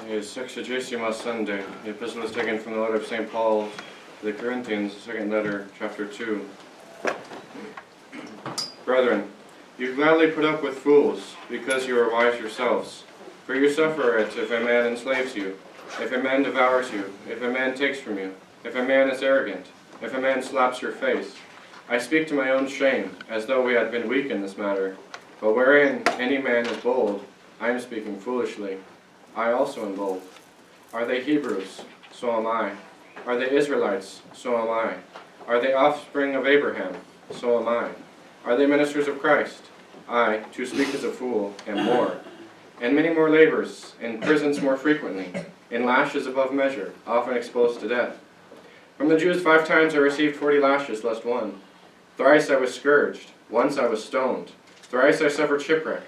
is Sexsagesima Sunday. The epistle is taken from the letter of St. Paul to the Corinthians, the second letter, chapter 2. Brethren, you gladly put up with fools, because you are wise yourselves. For you suffer it if a man enslaves you, if a man devours you, if a man takes from you, if a man is arrogant, if a man slaps your face. I speak to my own shame, as though we had been weak in this matter. But wherein any man is bold, I am speaking foolishly. I also am bold. Are they Hebrews? So am I. Are they Israelites? So am I. Are they offspring of Abraham? So am I. Are they ministers of Christ? I, to speak as a fool, am more. And many more labors, in prisons more frequently, in lashes above measure, often exposed to death. From the Jews 5 times I received 40 lashes, less one. Thrice I was scourged, once I was stoned. Thrice I suffered shipwreck.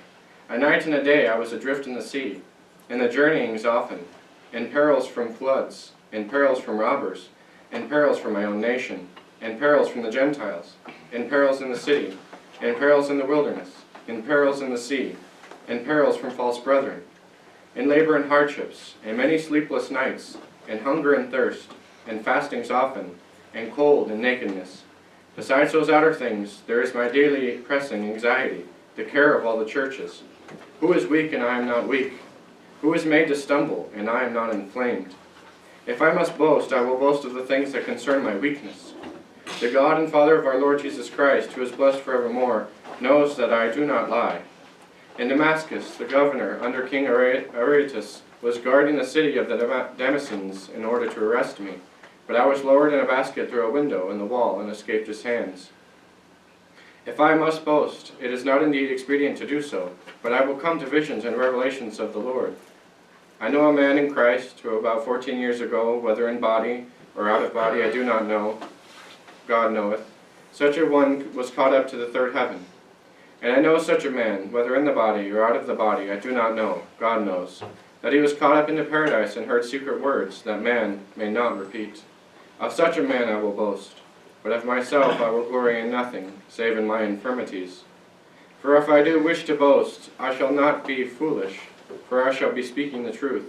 A night and a day I was adrift in the sea, in the journeyings often, in perils from floods, in perils from robbers, in perils from my own nation, in perils from the Gentiles, in perils in the city, in perils in the wilderness, in perils in the sea, in perils from false brethren, in labor and hardships, in many sleepless nights, in hunger and thirst, in fastings often, in cold and nakedness. Besides those outer things, there is my daily pressing anxiety, the care of all the churches. Who is weak and I am not weak? Who is made to stumble and I am not inflamed? If I must boast, I will boast of the things that concern my weakness. The God and Father of our Lord Jesus Christ, who is blessed forevermore, knows that I do not lie. In Damascus, the governor, under King Aretas, was guarding the city of the Damascenes in order to arrest me. But I was lowered in a basket through a window in the wall and escaped his hands. If I must boast, it is not indeed expedient to do so, but I will come to visions and revelations of the Lord. I know a man in Christ who about 14 years ago, whether in body or out of body, I do not know, God knoweth, such a one was caught up to the third heaven. And I know such a man, whether in the body or out of the body, I do not know, God knows, that he was caught up into paradise and heard secret words that man may not repeat. Of such a man I will boast, but of myself I will glory in nothing, save in my infirmities. For if I do wish to boast, I shall not be foolish, for I shall be speaking the truth.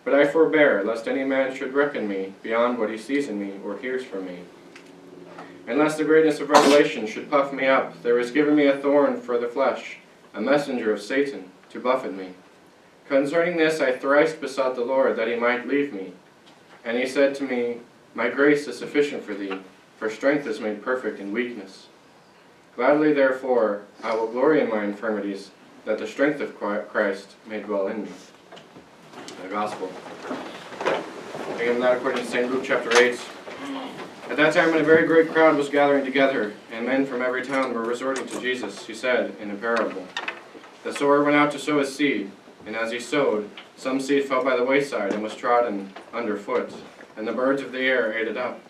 But I forbear, lest any man should reckon me beyond what he sees in me or hears from me. And lest the greatness of revelation should puff me up, there is given me a thorn for the flesh, a messenger of Satan, to buffet me. Concerning this I thrice besought the Lord that he might leave me. And he said to me, My grace is sufficient for thee, for strength is made perfect in weakness. Gladly therefore I will glory in my infirmities, that the strength of Christ may dwell in me. The Gospel. Again, that according to St. Luke chapter 8. At that time when a very great crowd was gathering together, and men from every town were resorting to Jesus, he said in a parable, The sower went out to sow his seed, and as he sowed, some seed fell by the wayside and was trodden under foot, and the birds of the air ate it up.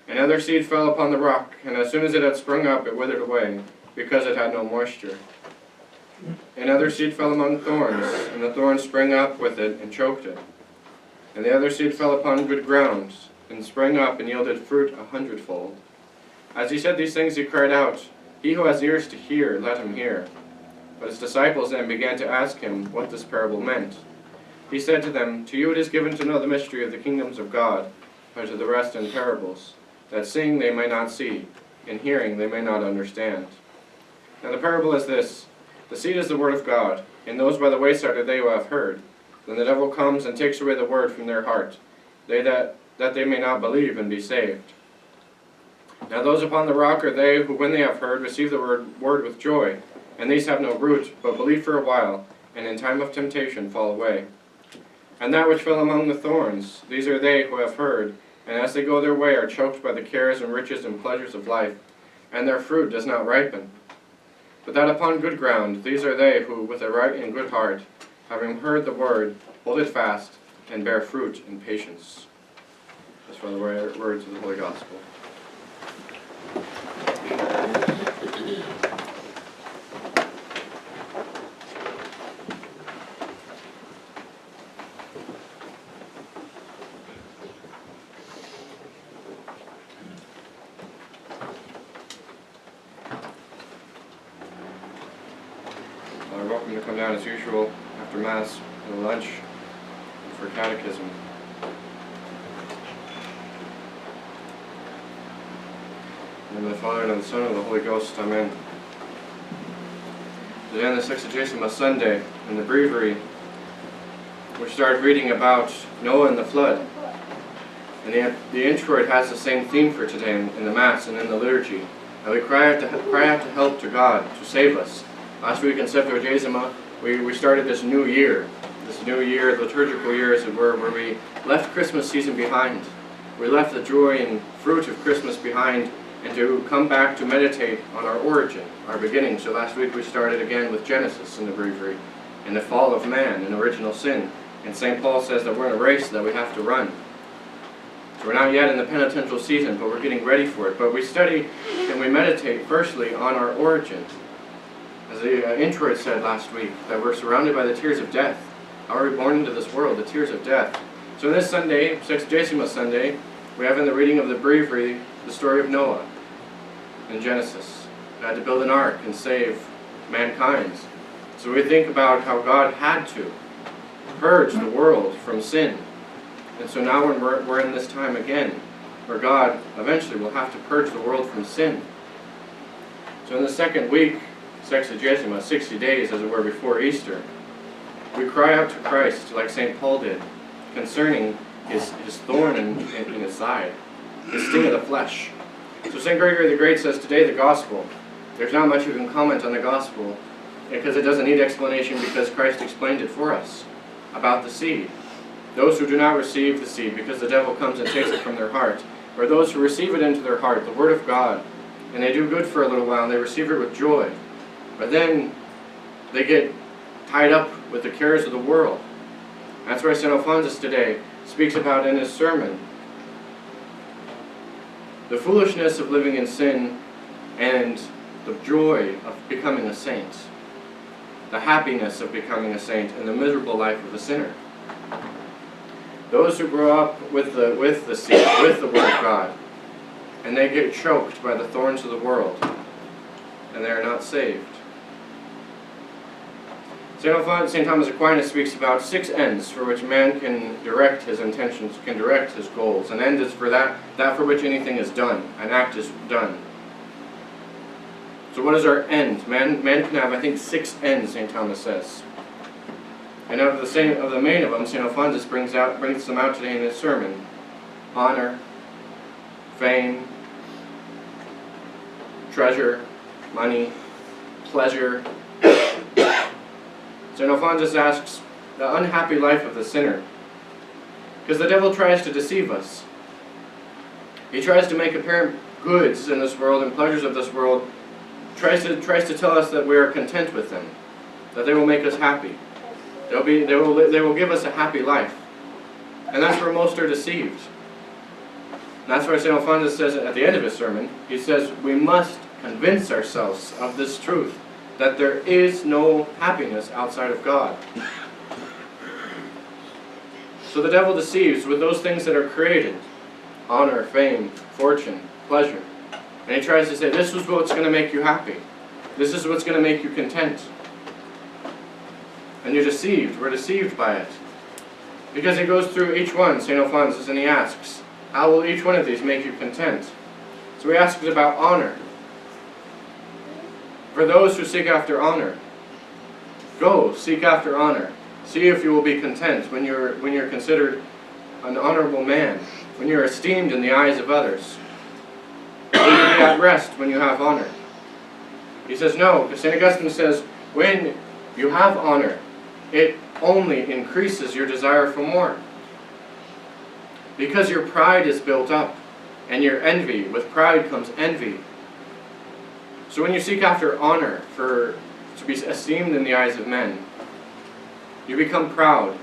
And other seed fell upon the rock, and as soon as it had sprung up, it withered away, because it had no moisture. And other seed fell among thorns, and the thorns sprang up with it and choked it. And the other seed fell upon good ground, and sprang up and yielded fruit 100-fold. As he said these things, he cried out, He who has ears to hear, let him hear. But his disciples then began to ask him what this parable meant. He said to them, To you it is given to know the mystery of the kingdoms of God, but to the rest in parables, that seeing they may not see, and hearing they may not understand. Now the parable is this. The seed is the word of God, and those by the wayside are they who have heard. Then the devil comes and takes away the word from their heart, that they may not believe and be saved. Now those upon the rock are they who, when they have heard, receive the word with joy, and these have no root, but believe for a while, and in time of temptation fall away. And that which fell among the thorns, these are they who have heard, and as they go their way are choked by the cares and riches and pleasures of life, and their fruit does not ripen. But that upon good ground, these are they who, with a right and good heart, having heard the word, hold it fast, and bear fruit in patience. That's from the words of the Holy Gospel. Welcome to come down as usual after Mass and lunch. for catechism. In the name of the Father, and of the Son, and of the Holy Ghost. Amen. Today on the Sexsagesima Sunday, in the breviary, we started reading about Noah and the flood. And the introit has the same theme for today in the Mass and in the liturgy. And we cry out to help to God to save us. Last week in Sexsagesima, we started this new year, liturgical year, as it were, where we left Christmas season behind. We left the joy and fruit of Christmas behind, and to come back to meditate on our origin, our beginning. So last week we started again with Genesis in the breviary, and the fall of man and original sin. And St. Paul says that we're in a race that we have to run. So we're not yet in the penitential season, but we're getting ready for it. But we study and we meditate firstly on our origin. As the introit said last week, that we're surrounded by the tears of death. How are we born into this world? The tears of death. So this Sunday, Sexsagesima Sunday, we have in the reading of the breviary the story of Noah in Genesis. He had to build an ark and save mankind. So we think about how God had to purge the world from sin. And so now when we're in this time again, where God eventually will have to purge the world from sin. So in the second week, Sexsagesima, 60 days as it were before Easter, we cry out to Christ like St. Paul did, concerning his thorn in his side, his sting of the flesh. So St. Gregory the Great says today the Gospel, there's not much you can comment on the Gospel, because it doesn't need explanation because Christ explained it for us, about the seed. Those who do not receive the seed, because the devil comes and takes it from their heart, or those who receive it into their heart, the Word of God, and they do good for a little while, and they receive it with joy. But then they get tied up with the cares of the world. That's why St. Alphonsus today speaks about in his sermon the foolishness of living in sin and the joy of becoming a saint, the happiness of becoming a saint, and the miserable life of a sinner. Those who grow up with the seed, with the Word of God, and they get choked by the thorns of the world, and they are not saved. St. Thomas Aquinas speaks about 6 ends for which man can direct his intentions, can direct his goals. An end is for that for which anything is done. An act is done. So what is our end? Man can have, I think, 6 ends, St. Thomas says. And of the main of them, St. Alphonsus brings them out today in his sermon. Honor, fame, treasure, money, pleasure. St. Alphonsus asks the unhappy life of the sinner, because the devil tries to deceive us. He tries to make apparent goods in this world and pleasures of this world, tries to tell us that we are content with them, that they will make us happy. They will give us a happy life. And that's where most are deceived. And that's why St. Alphonsus says at the end of his sermon, he says, we must convince ourselves of this truth, that there is no happiness outside of God. So the devil deceives with those things that are created, honor, fame, fortune, pleasure. And he tries to say, this is what's going to make you happy. This is what's going to make you content. And you're deceived. We're deceived by it. Because he goes through each one, St. Alphonsus, and he asks, how will each one of these make you content? So he asks about honor. For those who seek after honor, go seek after honor. See if you will be content when you're considered an honorable man, when you're esteemed in the eyes of others. Will you be at rest when you have honor? He says no, because St. Augustine says, when you have honor, it only increases your desire for more. Because your pride is built up, and your envy, with pride comes envy. So when you seek after honor to be esteemed in the eyes of men, you become proud,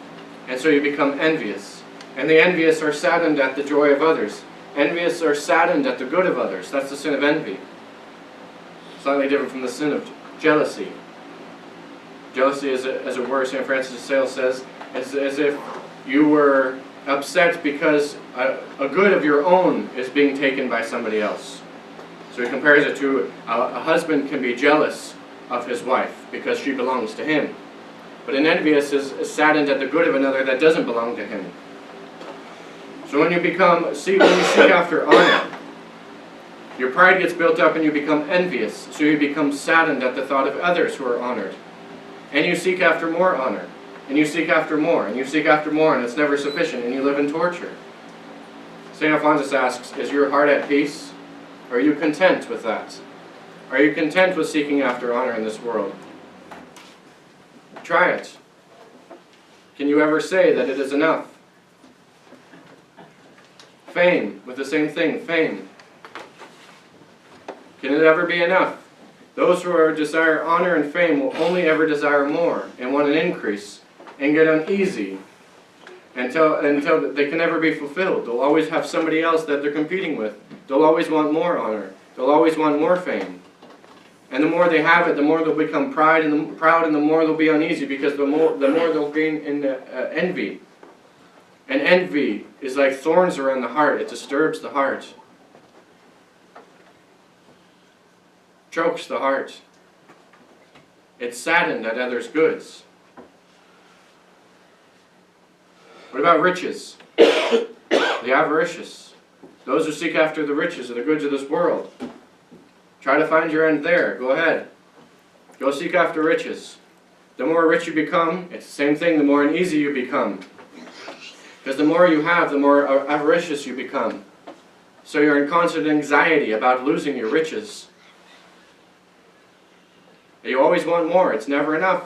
and so you become envious. And the envious are saddened at the joy of others. Envious are saddened at the good of others. That's the sin of envy. Slightly different from the sin of jealousy. Jealousy, as it were, St. Francis of Sales says, is as if you were upset because a good of your own is being taken by somebody else. So he compares it to a husband can be jealous of his wife because she belongs to him. But an envious is saddened at the good of another that doesn't belong to him. So when you seek after honor, your pride gets built up and you become envious. So you become saddened at the thought of others who are honored. And you seek after more honor. And you seek after more. And you seek after more, and it's never sufficient, and you live in torture. St. Alphonsus asks, is your heart at peace? Are you content with that? Are you content with seeking after honor in this world? Try it. Can you ever say that it is enough? Fame, with the same thing, fame. Can it ever be enough? Those who desire honor and fame will only ever desire more and want an increase and get uneasy until they can never be fulfilled. They'll always have somebody else that they're competing with. They'll always want more honor. They'll always want more fame. And the more they have it, the more they'll become proud, and the more they'll be uneasy, because the more they'll gain in envy. And envy is like thorns around the heart. It disturbs the heart. Chokes the heart. It's saddened at others' goods. What about riches? The avaricious. Those who seek after the riches or the goods of this world. Try to find your end there. Go ahead. Go seek after riches. The more rich you become, it's the same thing, the more uneasy you become. Because the more you have, the more avaricious you become. So you're in constant anxiety about losing your riches. You always want more. It's never enough.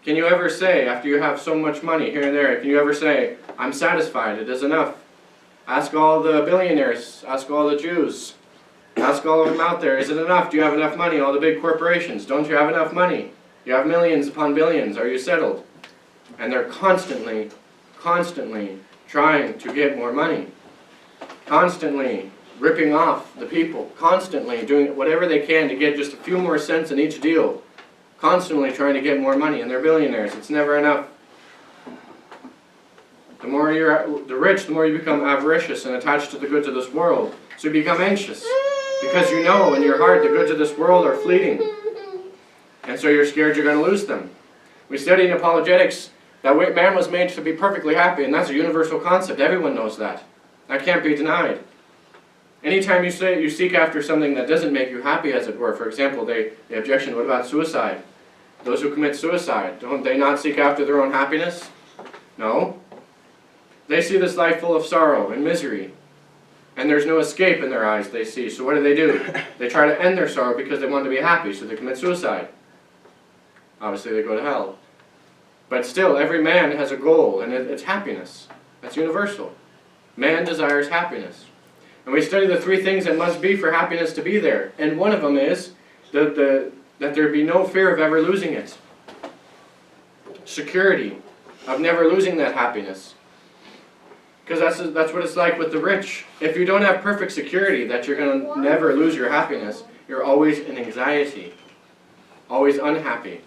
Can you ever say, after you have so much money here and there, can you ever say, I'm satisfied, it is enough? Ask all the billionaires, ask all the Jews, ask all of them out there, is it enough? Do you have enough money? All the big corporations, don't you have enough money? You have millions upon billions, are you settled? And they're constantly trying to get more money. Constantly ripping off the people. Constantly doing whatever they can to get just a few more cents in each deal. Constantly trying to get more money, and they're billionaires. It's never enough. The more you're the rich, the more you become avaricious and attached to the goods of this world. So you become anxious, because you know in your heart the goods of this world are fleeting. And so you're scared you're going to lose them. We study in apologetics that man was made to be perfectly happy, and that's a universal concept. Everyone knows that. That can't be denied. Anytime you seek after something that doesn't make you happy, as it were, for example, the objection, what about suicide? Those who commit suicide, don't they not seek after their own happiness? No. They see this life full of sorrow and misery, and there's no escape in their eyes, they see. So what do? They try to end their sorrow because they want to be happy, so they commit suicide. Obviously they go to hell. But still, every man has a goal, and it's happiness. That's universal. Man desires happiness. And we study the three things that must be for happiness to be there. And one of them is that there be no fear of ever losing it. Security of never losing that happiness. Because that's what it's like with the rich. If you don't have perfect security that you're going to never lose your happiness, you're always in anxiety. Always unhappy.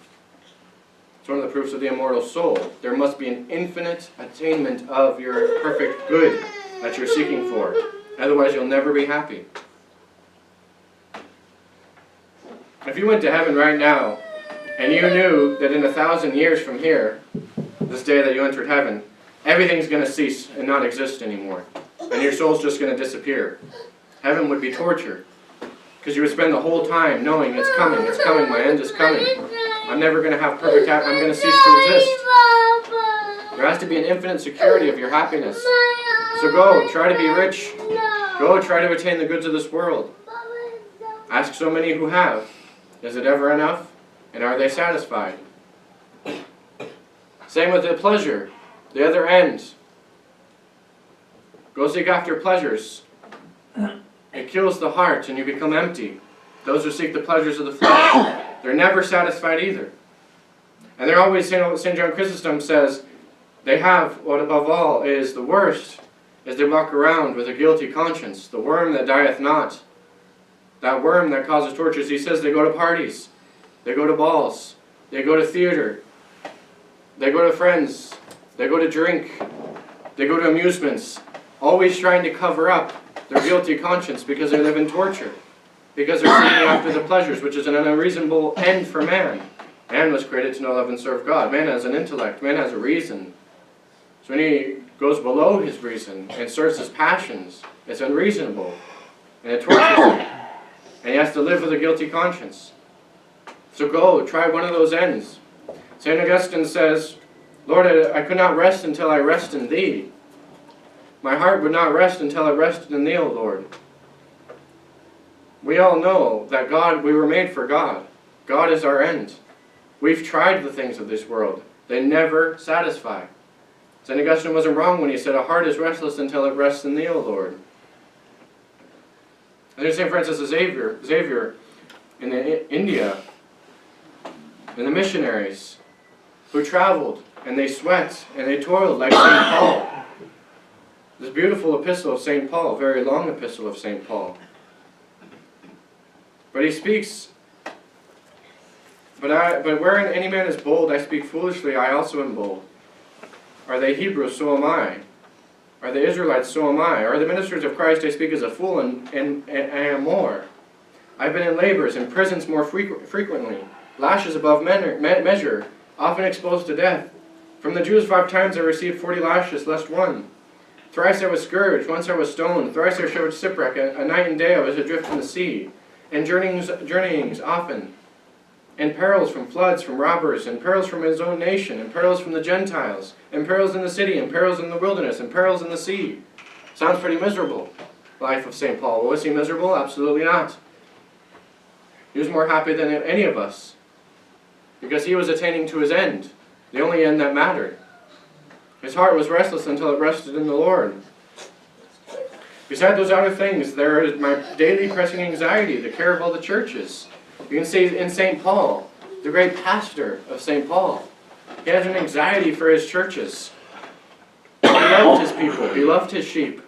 It's one of the proofs of the immortal soul. There must be an infinite attainment of your perfect good that you're seeking for. Otherwise, you'll never be happy. If you went to heaven right now, and you knew that in 1,000 years from here, this day that you entered heaven, everything's going to cease and not exist anymore, and your soul's just going to disappear, heaven would be torture. Because you would spend the whole time knowing it's coming, my end is coming. I'm never going to have perfect happiness, I'm going to cease to exist. There has to be an infinite security of your happiness. So go, try to be rich. Go, try to attain the goods of this world. Ask so many who have, is it ever enough? And are they satisfied? Same with the pleasure, the other end. Go seek after pleasures. It kills the heart and you become empty. Those who seek the pleasures of the flesh, they're never satisfied either. And they're always, St. John Chrysostom says, they have, what above all is the worst, is they walk around with a guilty conscience, the worm that dieth not. That worm that causes tortures. He says they go to parties, they go to balls, they go to theater, they go to friends, they go to drink, they go to amusements, always trying to cover up their guilty conscience because they live in torture, because they're seeking after the pleasures, which is an unreasonable end for man. Man was created to know, love, and serve God. Man has an intellect. Man has a reason. So when he goes below his reason and serves his passions, it's unreasonable. And it tortures him. And he has to live with a guilty conscience. So go, try one of those ends. St. Augustine says, Lord, I could not rest until I rest in Thee. My heart would not rest until it rested in Thee, O Lord. We all know that we were made for God. God is our end. We've tried the things of this world. They never satisfy. St. Augustine wasn't wrong when he said, a heart is restless until it rests in Thee, O Lord. And there's St. Francis Xavier in India, and the missionaries who traveled, and they sweat, and they toiled like St. Paul. This beautiful epistle of St. Paul, very long epistle of St. Paul. But he speaks, but wherein any man is bold, I speak foolishly, I also am bold. Are they Hebrews, so am I. Are the Israelites, so am I. Are the ministers of Christ, I speak as a fool, and I am more. I've been in labors, in prisons more frequently, lashes above measure, often exposed to death. From the Jews 5 times I received 40 lashes, lest one. Thrice I was scourged, once I was stoned, thrice I showed shipwreck, a night and day I was adrift in the sea, and journeyings often, and perils from floods, from robbers, and perils from his own nation, and perils from the Gentiles, and perils in the city, and perils in the wilderness, and perils in the sea. Sounds pretty miserable, life of St. Paul. Was he miserable? Absolutely not. He was more happy than any of us, because he was attaining to his end, the only end that mattered. His heart was restless until it rested in the Lord. Beside those outer things, there is my daily pressing anxiety, the care of all the churches. You can see in St. Paul, the great pastor of St. Paul, he has an anxiety for his churches. He loved his people. He loved his sheep.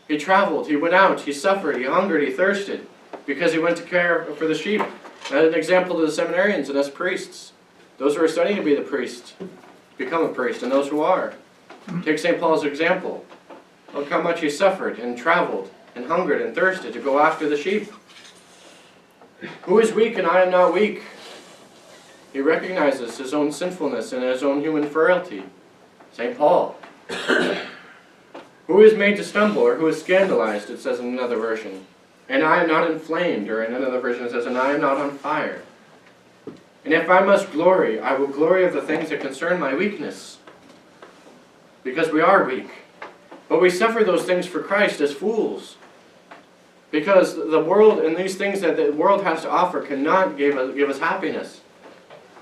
He traveled. He went out. He suffered. He hungered. He thirsted because he went to care for the sheep. As an example to the seminarians and us priests, those who are studying to be the priest, become a priest, and those who are. Take St. Paul's example. Look how much he suffered and traveled and hungered and thirsted to go after the sheep. Who is weak and I am not weak? He recognizes his own sinfulness and his own human frailty. St. Paul. Who is made to stumble or who is scandalized, it says in another version. And I am not inflamed, or in another version it says, and I am not on fire. And if I must glory, I will glory of the things that concern my weakness. Because we are weak. But we suffer those things for Christ as fools. Because the world and these things that the world has to offer cannot give us happiness.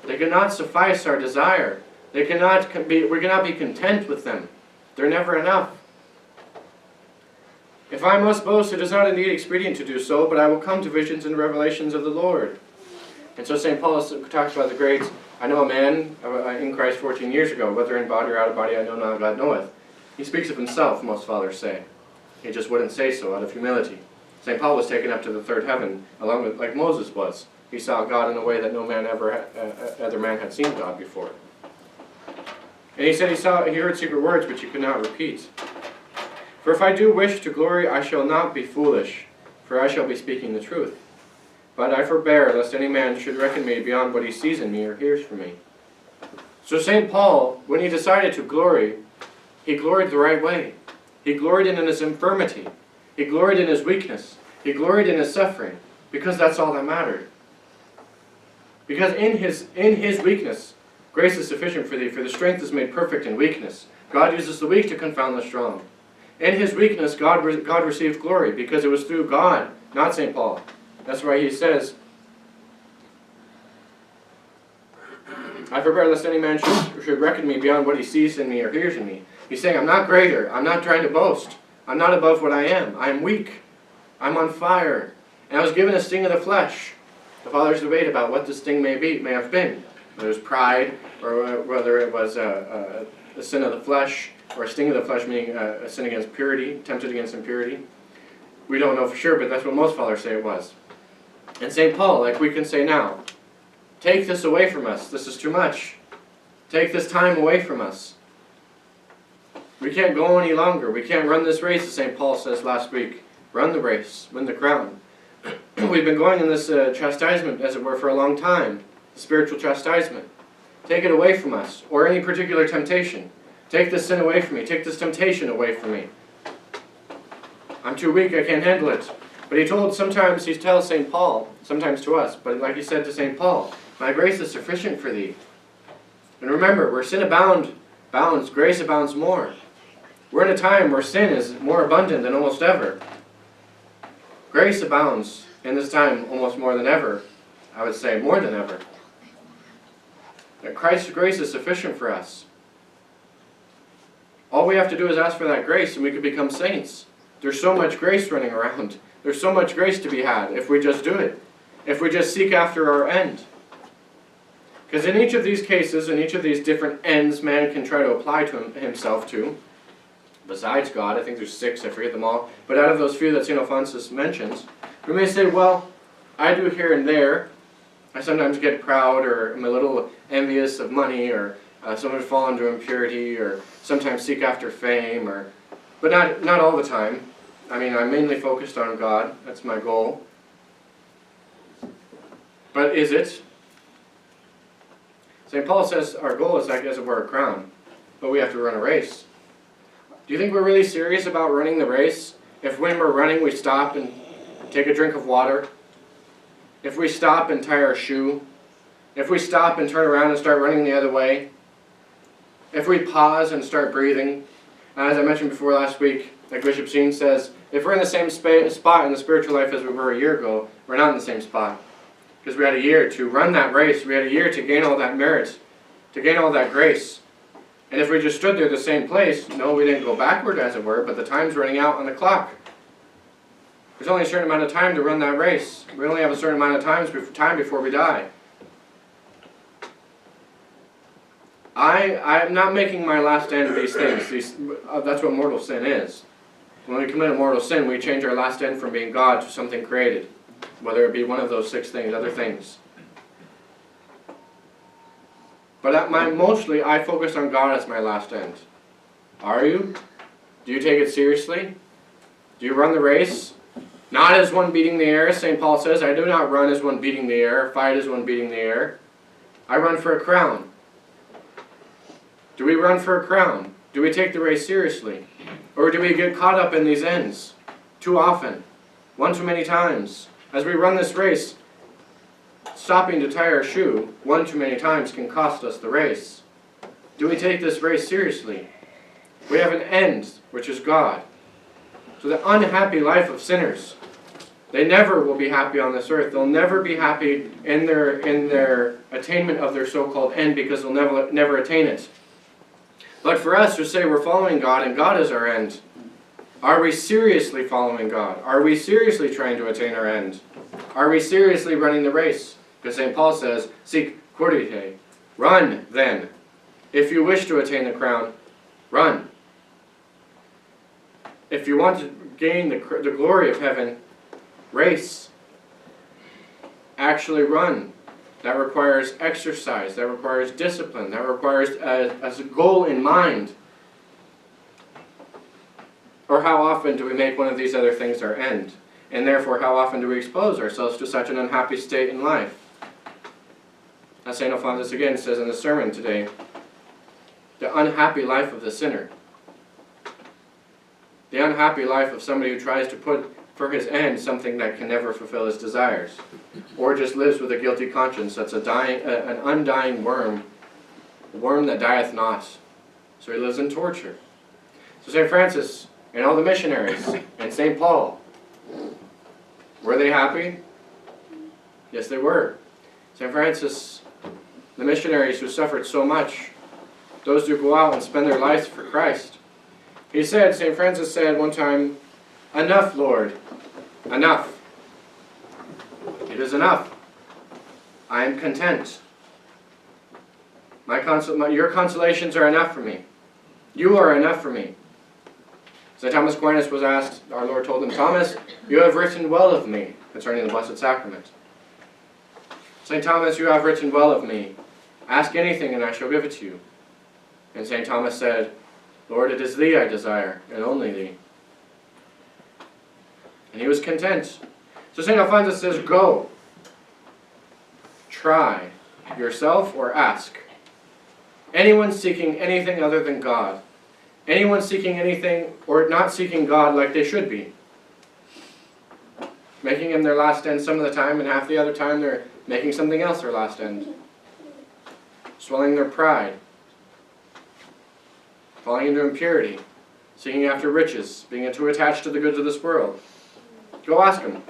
They cannot suffice our desire. We cannot be content with them. They're never enough. If I must boast, it is not indeed expedient to do so, but I will come to visions and revelations of the Lord. And so St. Paul talks about the great, I know a man in Christ 14 years ago, whether in body or out of body, I know not, God knoweth. He speaks of himself, most fathers say. He just wouldn't say so out of humility. St. Paul was taken up to the third heaven, along with, like Moses was. He saw God in a way that no man other man had seen God before. And he said he heard secret words which he could not repeat. For if I do wish to glory, I shall not be foolish, for I shall be speaking the truth. But I forbear, lest any man should reckon me beyond what he sees in me or hears from me. So St. Paul, when he decided to glory, he gloried the right way. He gloried in his infirmity. He gloried in his weakness. He gloried in his suffering, because that's all that mattered. Because in his weakness, grace is sufficient for thee, for the strength is made perfect in weakness. God uses the weak to confound the strong. In his weakness, God received glory, because it was through God, not St. Paul. That's why he says, I forbear lest any man should reckon me beyond what he sees in me or hears in me. He's saying, I'm not greater. I'm not trying to boast. I'm not above what I am. I am weak. I'm on fire. And I was given a sting of the flesh. The fathers debate about what the sting may have been. Whether it was pride, or whether it was a sin of the flesh, or a sting of the flesh meaning a sin against purity, tempted against impurity. We don't know for sure, but that's what most fathers say it was. And St. Paul, like we can say now, take this away from us. This is too much. Take this time away from us. We can't go any longer. We can't run this race, as St. Paul says last week. Run the race. Win the crown. We've been going in this chastisement, as it were, for a long time. spiritual chastisement. Take it away from us, or any particular temptation. Take this sin away from me. Take this temptation away from me. I'm too weak, I can't handle it. But he tells St. Paul, sometimes to us, but like he said to St. Paul, my grace is sufficient for thee. And remember, where sin abounds, grace abounds more. We're in a time where sin is more abundant than almost ever. Grace abounds in this time almost more than ever. I would say more than ever. That Christ's grace is sufficient for us. All we have to do is ask for that grace and we can become saints. There's so much grace running around. There's so much grace to be had if we just do it. If we just seek after our end. Because in each of these cases, in each of these different ends man can try to apply to himself to, besides God, I think there's 6, I forget them all, but out of those few that St. Alphonsus mentions, we may say, well, I do here and there. I sometimes get proud or am a little envious of money or sometimes fall into impurity or sometimes seek after fame, but not all the time. I mean, I'm mainly focused on God. That's my goal. But is it? St. Paul says our goal is like as it were a crown, but we have to run a race. Do you think we're really serious about running the race if when we're running we stop and take a drink of water? If we stop and tie our shoe? If we stop and turn around and start running the other way? If we pause and start breathing? As I mentioned before last week, like Bishop Sheen says, if we're in the same spot in the spiritual life as we were a year ago, we're not in the same spot. Because we had a year to run that race. We had a year to gain all that merit, to gain all that grace. And if we just stood there the same place, no, we didn't go backward as it were, but the time's running out on the clock. There's only a certain amount of time to run that race. We only have a certain amount of time before we die. I'm not making my last end these things. That's what mortal sin is. When we commit a mortal sin, we change our last end from being God to something created. Whether it be one of those 6 things, other things. But mostly, I focus on God as my last end. Are you? Do you take it seriously? Do you run the race? Not as one beating the air, St. Paul says. I do not run as one beating the air, fight as one beating the air. I run for a crown. Do we run for a crown? Do we take the race seriously? Or do we get caught up in these ends too often? One too many times. As we run this race, stopping to tie our shoe one too many times can cost us the race. Do we take this race seriously? We have an end, which is God. So the unhappy life of sinners, they never will be happy on this earth. They'll never be happy in their attainment of their so-called end because they'll never attain it. But for us to say we're following God and God is our end, are we seriously following God? Are we seriously trying to attain our end? Are we seriously running the race? Because St. Paul says, sic quodite, run then. If you wish to attain the crown, run. If you want to gain the glory of heaven, race. Actually run. That requires exercise. That requires discipline. That requires as a goal in mind. Or how often do we make one of these other things our end? And therefore, how often do we expose ourselves to such an unhappy state in life? As St. Alphonsus again says in the sermon today, the unhappy life of the sinner. The unhappy life of somebody who tries to put for his end something that can never fulfill his desires. Or just lives with a guilty conscience that's an undying worm, a worm that dieth not. So he lives in torture. So St. Francis and all the missionaries and St. Paul, were they happy? Yes, they were. St. Francis, the missionaries who suffered so much, those who go out and spend their lives for Christ. He said, St. Francis said one time, enough, Lord, enough. It is enough. I am content. Your consolations are enough for me. You are enough for me. St. Thomas Aquinas was asked, our Lord told him, Thomas, you have written well of me, concerning the Blessed Sacrament. St. Thomas, you have written well of me. Ask anything and I shall give it to you. And St. Thomas said, Lord, it is thee I desire, and only thee. And he was content. So St. Alphonsus says, go. Try. yourself or ask. Anyone seeking anything other than God. Anyone seeking anything or not seeking God like they should be. Making him their last end some of the time, and half the other time they're making something else their last end. Swelling their pride. Falling into impurity. Seeking after riches. Being too attached to the goods of this world. Go ask him.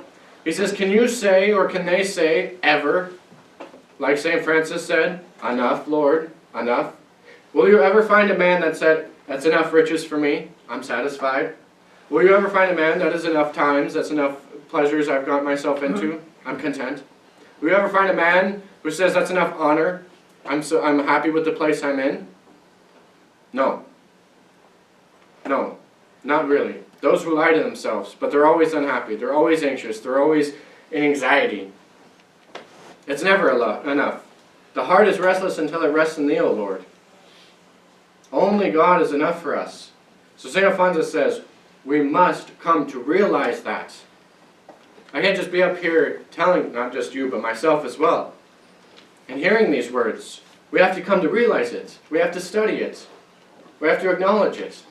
He says, can you say, or can they say, ever, like St. Francis said, enough, Lord, enough? Will you ever find a man that said, that's enough riches for me, I'm satisfied? Will you ever find a man that is enough times, that's enough pleasures I've got myself into, I'm content? Will you ever find a man who says, that's enough honor, I'm happy with the place I'm in? No. No, not really. Those who lie to themselves, but they're always unhappy, they're always anxious, they're always in anxiety. It's never enough. The heart is restless until it rests in thee, O Lord. Only God is enough for us. So St. Alphonsus says, we must come to realize that. I can't just be up here telling, not just you, but myself as well. And hearing these words, we have to come to realize it. We have to study it. We have to acknowledge it.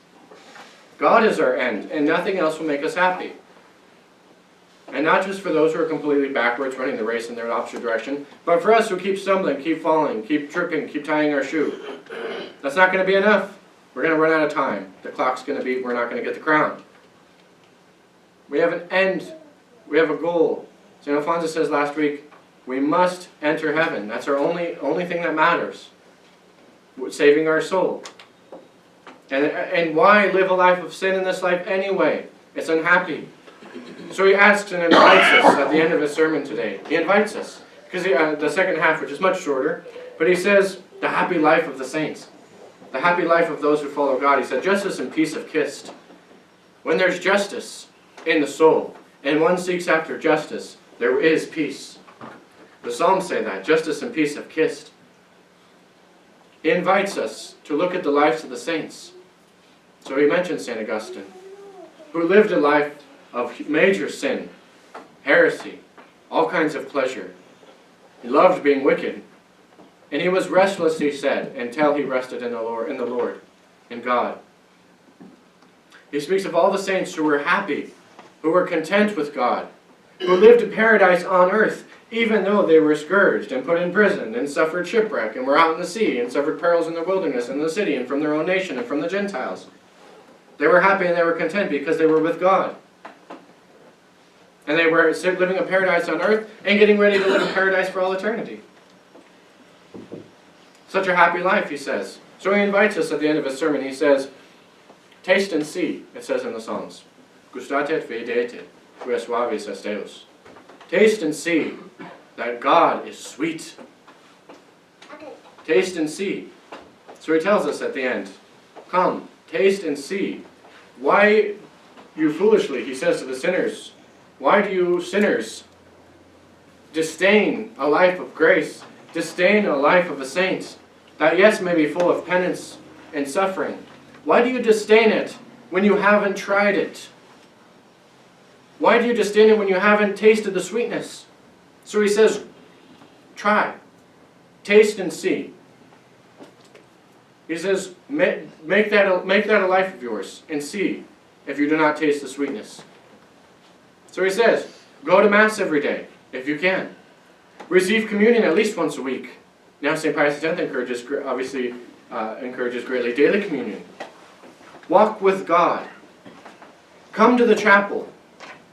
God is our end, and nothing else will make us happy. And not just for those who are completely backwards, running the race in their opposite direction, but for us who keep stumbling, keep falling, keep tripping, keep tying our shoe. That's not going to be enough. We're going to run out of time. The clock's going to beat, we're not going to get the crown. We have an end. We have a goal. St. Alphonsus says last week, we must enter heaven. That's our only thing that matters. Saving our soul. And why live a life of sin in this life anyway? It's unhappy. So he asks and invites us at the end of his sermon today. He invites us. Because the second half, which is much shorter, but he says, the happy life of the saints. The happy life of those who follow God. He said, justice and peace have kissed. When there's justice in the soul, and one seeks after justice, there is peace. The Psalms say that. Justice and peace have kissed. He invites us to look at the lives of the saints. So he mentions St. Augustine, who lived a life of major sin, heresy, all kinds of pleasure. He loved being wicked. And he was restless, he said, until he rested in the Lord, in God. He speaks of all the saints who were happy, who were content with God, who lived in paradise on earth, even though they were scourged and put in prison and suffered shipwreck and were out in the sea and suffered perils in the wilderness and the city and from their own nation and from the Gentiles. They were happy and they were content because they were with God. And they were living a paradise on earth and getting ready to live in paradise for all eternity. Such a happy life, he says. So he invites us at the end of his sermon. He says, taste and see, it says in the Psalms. Gustate et vedete, quia suavis est Deus. Taste and see that God is sweet. Taste and see. So he tells us at the end, come, taste and see. Why you foolishly, he says to the sinners, why do you sinners disdain a life of grace, disdain a life of a saint, that yes may be full of penance and suffering? Why do you disdain it when you haven't tried it? Why do you disdain it when you haven't tasted the sweetness? So he says, try, taste and see. He says, make that a life of yours and see if you do not taste the sweetness. So he says, go to Mass every day, if you can. Receive communion at least once a week. Now St. Pius X encourages greatly daily communion. Walk with God. Come to the chapel.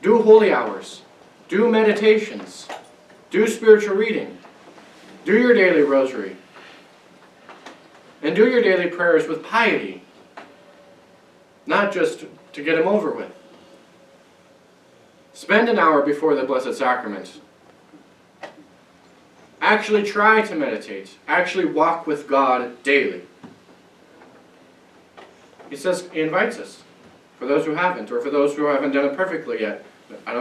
Do holy hours. Do meditations. Do spiritual reading. Do your daily rosary. And do your daily prayers with piety. Not just to get them over with. Spend an hour before the Blessed Sacrament. Actually try to meditate. Actually walk with God daily. He says, he invites us. For those who haven't, or for those who haven't done it perfectly yet. I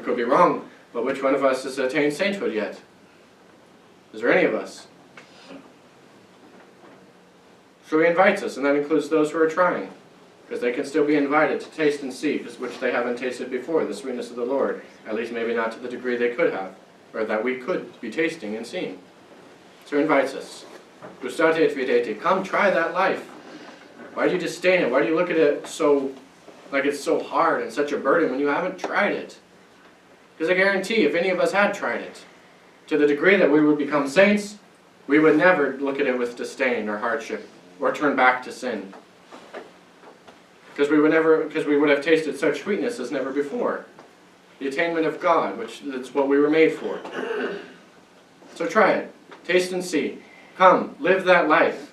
could be wrong, but which one of us has attained sainthood yet? Is there any of us? So he invites us, and that includes those who are trying. Because they can still be invited to taste and see, which they haven't tasted before, the sweetness of the Lord. At least maybe not to the degree they could have, or that we could be tasting and seeing. So he invites us. Gustate et videte. Come try that life. Why do you disdain it? Why do you look at it so, like it's so hard and such a burden when you haven't tried it? Because I guarantee, if any of us had tried it, to the degree that we would become saints, we would never look at it with disdain or hardship, or turn back to sin. Because we would have tasted such sweetness as never before. The attainment of God, which is what we were made for. So try it. Taste and see. Come, live that life.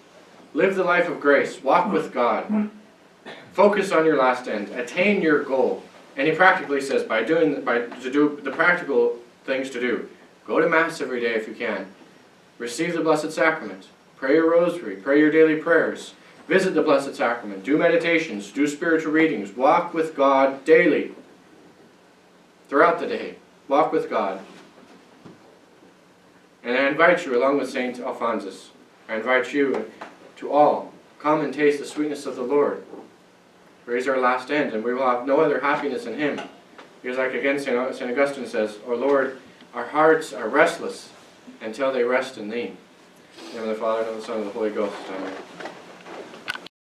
Live the life of grace. Walk with God. Focus on your last end. Attain your goal. And he practically says, to do the practical things to do. Go to Mass every day if you can. Receive the Blessed Sacrament. Pray your rosary. Pray your daily prayers. Visit the Blessed Sacrament. Do meditations. Do spiritual readings. Walk with God daily. Throughout the day. Walk with God. And I invite you, along with St. Alphonsus, I invite you to all, come and taste the sweetness of the Lord. For he is our last end, and we will have no other happiness in him. Because like again St. Augustine says, O Lord, our hearts are restless until they rest in thee. In the name of the Father, and of the Son, and of the Holy Ghost. Amen.